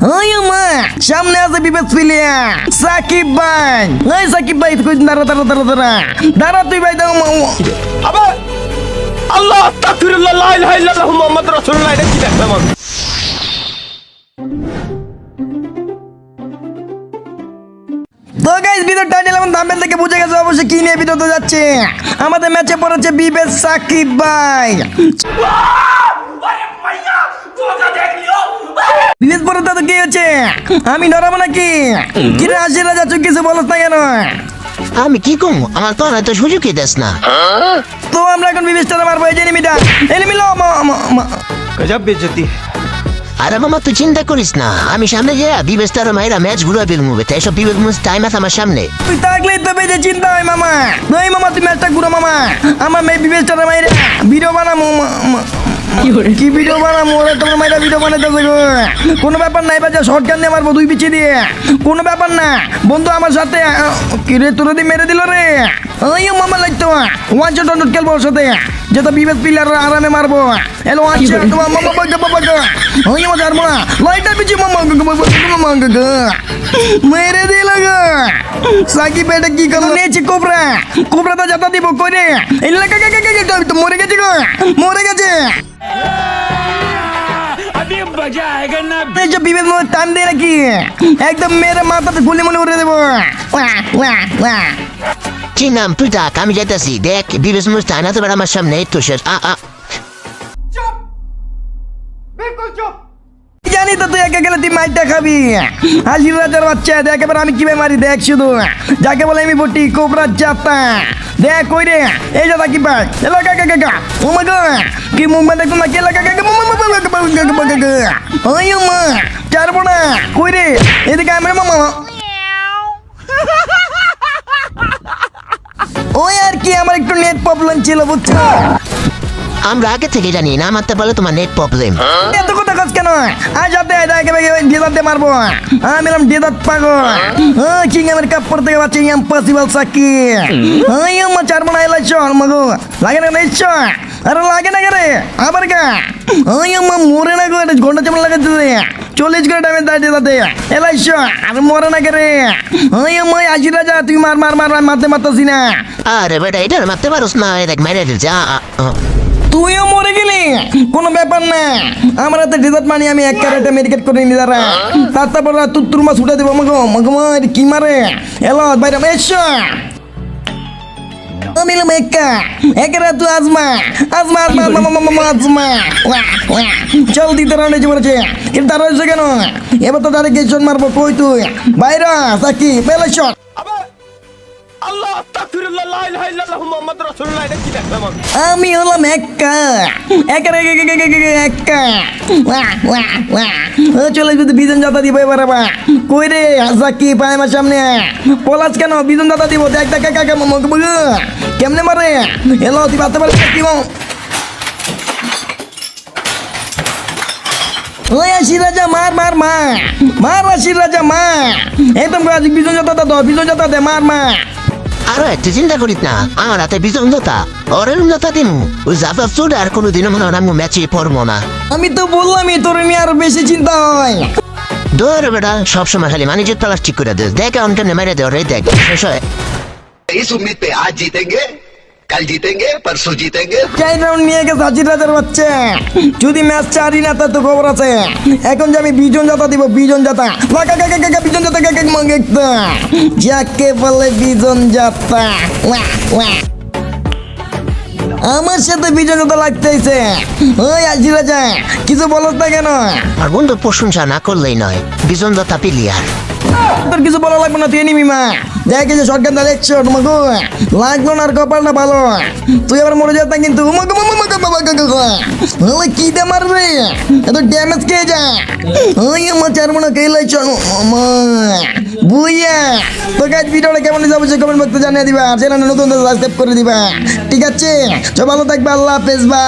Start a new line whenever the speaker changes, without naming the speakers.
ওই মা সামনে আছে বিবেক পিলিয়া সাকিব ভাই। ওই সাকিব ভাই তুই দাঁড়া দাঁড়া দাঁড়া দাঁড়া দাঁড়া তুই ভাই দাও
আবার আল্লাহ আস্তাগফিরুল্লাহ লা ইলাহা ইল্লাল্লাহ মুহাম্মাদুর রাসূলুল্লাহ। এটা কি দেখলাম আমি?
তো গাইস ভিডিও টাইটেল এবং থাম্বনেল থেকে বুঝে গেছো অবশ্যই কি নিয়ে ভিডিওতে যাচ্ছে। আমাদের ম্যাচে পড়েছে বিবেক সাকিব ভাই। বিবেক পরে তো কি হচ্ছে? আমি ডরাবো নাকি? কি রে আশির রাজা তুই কিছু বলছ না কেন?
আমি কি কম আমার তো এত সুযোগই দেস না।
তো আমরা এখন বিবেকটা মারবো এই যে এনিমিটা। এনিমি লো
গজব বেইজ্জতি।
আরে মামা তুই চিন্তা করিস না, আমি সামনে গিয়ে বিবেস্তার মাইরা ম্যাচ ঘুরা বের মুভে তাই সব বিবেক মুভ টাইম আছে আমার সামনে।
তুই থাকলেই তো বেজে চিন্তা হয় মামা। নই মামা তুই ম্যাচটা ঘুরো মামা। আমার মেয়ে বিবেকটা মাইরা ভিডিও বানামো। কি ভিডিও বানামো? ওরা তোমার মাইরা ভিডিও বানাইতেছে গো। কোনো ব্যাপার নাই বাজা শর্টগান দিয়ে মারবো দুই পিছিয়ে দিয়ে। কোনো ব্যাপার না বন্ধু আমার সাথে। কি রে তোরা দিয়ে মেরে দিল রে। ওই মামা লাগতো ওয়ান শট অন খেলবো ওর সাথে যেটা বিবেক পিলার আরামে মারবো। হ্যালো আচ্ছা তোমার মামা বাবা বাবা ওই আমার আর মামা লাইটটা পিছিয়ে মামা মামা মেরে দিল গো। সাকিব এটা কি করো নিয়েছে কোবরা। কোবরা তো যাতা দিব করে এই লাগা তো মরে গেছে গো মরে গেছে। বিবেক মনে টান দিয়ে নাকি একদম মেরে মাথাতে গুলি মনে উড়ে দেবো।
কি নাম তুই থাক আমি যাইতাছি। দেখ বিবেক মুভ টাইম আছে আমার সামনে এই তো শেষ।
জানি তো তুই একা গেলে তুই মাইরটা খাবি। হাজির রাজার বাচ্চা দেখ এবার আমি কিভাবে মারি দেখ শুধু। যাকে বলে আমি বটি কোবরা জাতা দেখ কই রে এই যে সাকিব ভাই এলো কাকা কাকা ও মা গো কি মুভমেন্ট দেখো না কে লাগা কাকা ওই মা চারবো না কই রে এদিকে আমি মামা। ওই আর কি আমার একটু নেট প্রবলেম ছিল বুঝছো।
আমরা আগে থেকে জানি না মারতে পারলে তোমার নেট প্রবলেম।
এত কথা কাজ কেন? আজ যাতে ডিজাতে মারবো। আমি এলাম ডিজাত পাগল। কিং আমার কাপড় থেকে বাচ্চা ইম্পসিবল সাকিব। আমার চার মনে এলাইছ মগো লাগে না নিশ্চ আরে লাগে না রে আবার কা আমার মরে না গো ঘন্টা যেমন লাগাচ্ছে 40 করে টাইমে দাঁড়িয়ে যাতে এলাইছ আর মরে না কে রে। আমার আশি রাজা তুই মার মার মার মারতে মারতাছি না।
আরে বেটা এটা মারতে পারোস না দেখ মেরে দিচ্ছে।
তুইও মরে গেলি কোনো ব্যাপার না। আমার হাতে ডিজার্ট মানি আমি এক ক্যারেটে মেডিকেট করে নি দাঁড়া তারপর তুত্তুর মাছ উঠে দেবো মগো মগো কি মারে এলো বাইরে এসো। আমি এলাম একা একেরা তুই আজমা আজমা আজমা আজমা চল দিতে রান্না যে বলেছে কিন্তু তারা হয়েছে কেন? এবার তো তাদের গেছন মারবো কই তুই বাইরা সাকি পেলে শট।
আল্লাহ আস্তাগফিরুল্লাহ লা ইলাহা ইল্লাল্লাহ মুহাম্মাদুর রাসূলুল্লাহ। এটা কি দেখলাম আমি?
আমি হলাম একা একা একা চলে যদি বিজন যাতা দিব এবার আবার কই রে সাকি পায় আমার সামনে পলাশ কেন বিজন যাতা দিব দেখ দেখ কাকা কেমনে মারে এলো তুই বাতে পারবি কি ওই আশির রাজা মার মার মার মার আশির রাজা মার একদম বিজন যাতা দে বিজন যাতা দে মার মার।
আরো একটু চিন্তা করিস না আমার হাতে বিজন জোতা ওরের জোতা দিমু ওই জাফা চুড আর কোনোদিনও মনে হয় আমি ম্যাচে পড়বো না।
আমি তো বললামই তোর নিয়ে আর বেশি চিন্তা হয়।
দৌড় বেটা সবসময় খালি মানিজের প্লাস্টিক করে দে দেখ অনকে মেরে দে ওরে দেখ শেষ হয়।
इस उम्मीद पे आज जीतेंगे कल जीतेंगे परसों जीतेंगे।
চার রাউন্ড নিয়ে গেছে হাজির রাজার বাচ্চা। যদি ম্যাচ চারি না তার তো খবর আছে। এখন যে আমি বিজন যাতা দিব বিজন যাতা বিজন যাতা যাকে বলে বিজন যাতা আমার সাথে বিজন যাতা লাগতেছে। ওই হাজির রাজা কিছু বলত না কেন?
আর বন্ধু প্রশংসা না করলেই নয় বিজন জোতা পিলিয়ার।
তোর কিছু বলা লাগবে না তুই নিমিমা দেখে যে শটগান দা দেখছো তোমাকে লাগলো না আর কপালটা ভালো তুই আবার মরে যাস না কিন্তু কি দে মারবে এত ড্যামেজ খেয়ে যা ওই আমার চার মনে কে লাইছ বুইয়া তো গাইজ ভিডিওটা কেমন যাবে সে কমেন্ট বক্সে জানিয়ে দিবা চ্যানেলে নতুন সাবস্ক্রাইব করে দিবা ঠিক আছে? ভালো থাকবে আল্লাহ হাফেজ বা।